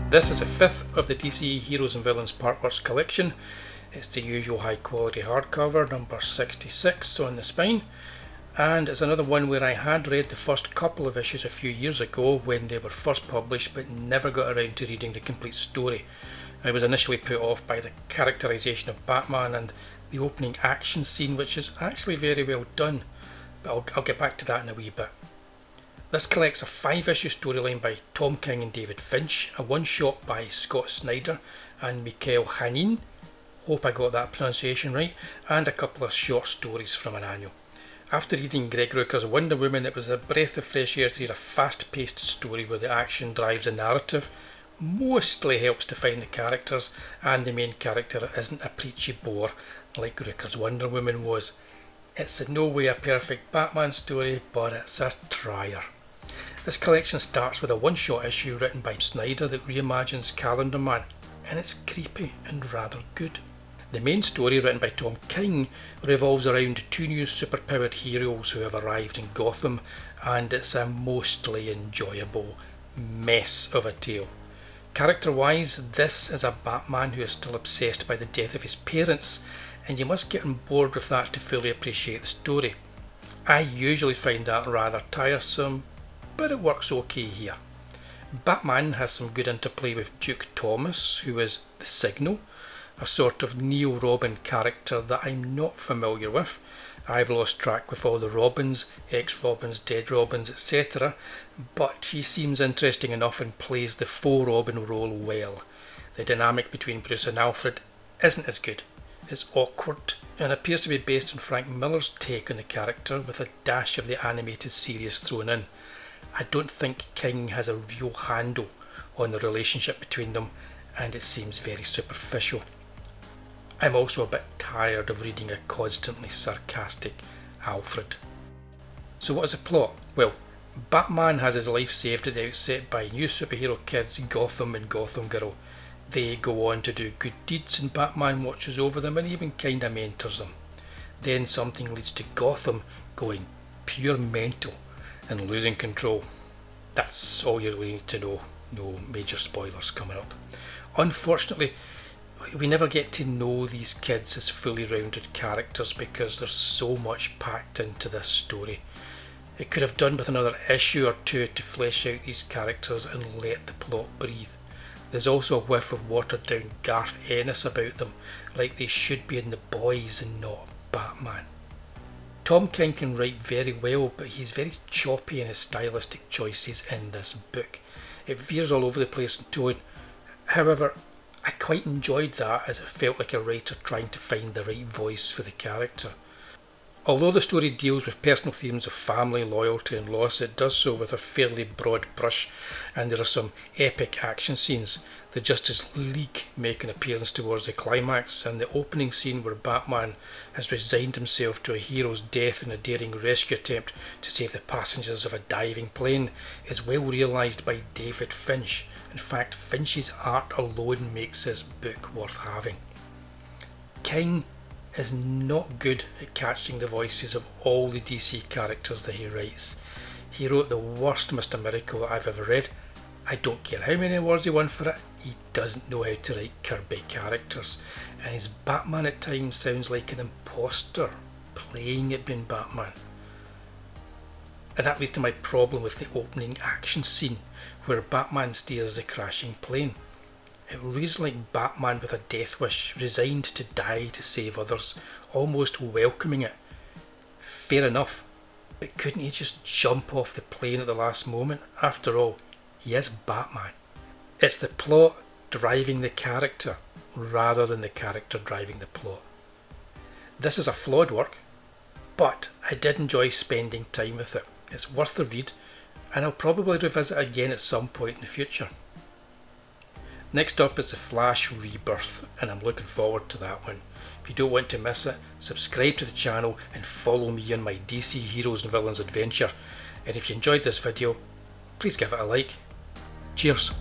This is the fifth of the DC Heroes and Villains Partworks collection. It's the usual high quality hardcover, number 66 on the spine, and it's another one where I had read the first couple of issues a few years ago when they were first published, but never got around to reading the complete story. I was initially put off by the characterisation of Batman and the opening action scene, which is actually very well done, but I'll get back to that in a wee bit. This collects a 5-issue storyline by Tom King and David Finch, a one-shot by Scott Snyder and Michael Hanin, hope I got that pronunciation right, and a couple of short stories from an annual. After reading Greg Rucka's Wonder Woman, it was a breath of fresh air to read a fast-paced story where the action drives the narrative, mostly helps define the characters, and the main character isn't a preachy bore like Rucka's Wonder Woman was. It's in no way a perfect Batman story, but it's a trier. This collection starts with a one-shot issue written by Snyder that reimagines Calendar Man, and it's creepy and rather good. The main story, written by Tom King, revolves around two new superpowered heroes who have arrived in Gotham, and it's a mostly enjoyable mess of a tale. Character-wise, this is a Batman who is still obsessed by the death of his parents, and you must get on board with that to fully appreciate the story. I usually find that rather tiresome, but it works okay here. Batman has some good interplay with Duke Thomas, who is the Signal, a sort of neo-Robin character that I'm not familiar with. I've lost track with all the Robins, ex-Robins, dead Robins, etc., but he seems interesting enough and plays the faux Robin role well. The dynamic between Bruce and Alfred isn't as good. It's awkward and appears to be based on Frank Miller's take on the character with a dash of the animated series thrown in. I don't think King has a real handle on the relationship between them, and it seems very superficial. I'm also a bit tired of reading a constantly sarcastic Alfred. So what is the plot? Well, Batman has his life saved at the outset by new superhero kids Gotham and Gotham Girl. They go on to do good deeds and Batman watches over them and even kinda mentors them. Then something leads to Gotham going pure mental and losing control. That's all you really need to know. No major spoilers coming up. Unfortunately, we never get to know these kids as fully rounded characters because there's so much packed into this story. It could have done with another issue or two to flesh out these characters and let the plot breathe. There's also a whiff of watered down Garth Ennis about them, like they should be in The Boys and not Batman. Tom King can write very well, but he's very choppy in his stylistic choices in this book. It veers all over the place in tone. However, I quite enjoyed that as it felt like a writer trying to find the right voice for the character. Although the story deals with personal themes of family, loyalty and loss, it does so with a fairly broad brush, and there are some epic action scenes. The Justice League make an appearance towards the climax, and the opening scene where Batman has resigned himself to a hero's death in a daring rescue attempt to save the passengers of a diving plane is well realised by David Finch. In fact, Finch's art alone makes this book worth having. King is not good at catching the voices of all the DC characters that he writes. He wrote the worst Mr. Miracle that I've ever read. I don't care how many awards he won for it, he doesn't know how to write Kirby characters, and his Batman at times sounds like an imposter playing at being Batman. And that leads to my problem with the opening action scene where Batman steers the crashing plane. It reads like Batman with a death wish, resigned to die to save others, almost welcoming it. Fair enough, but couldn't he just jump off the plane at the last moment? After all, he is Batman. It's the plot driving the character, rather than the character driving the plot. This is a flawed work, but I did enjoy spending time with it. It's worth the read, and I'll probably revisit it again at some point in the future. Next up is the Flash Rebirth, and I'm looking forward to that one. If you don't want to miss it, subscribe to the channel and follow me on my DC Heroes and Villains adventure. And if you enjoyed this video, please give it a like. Cheers.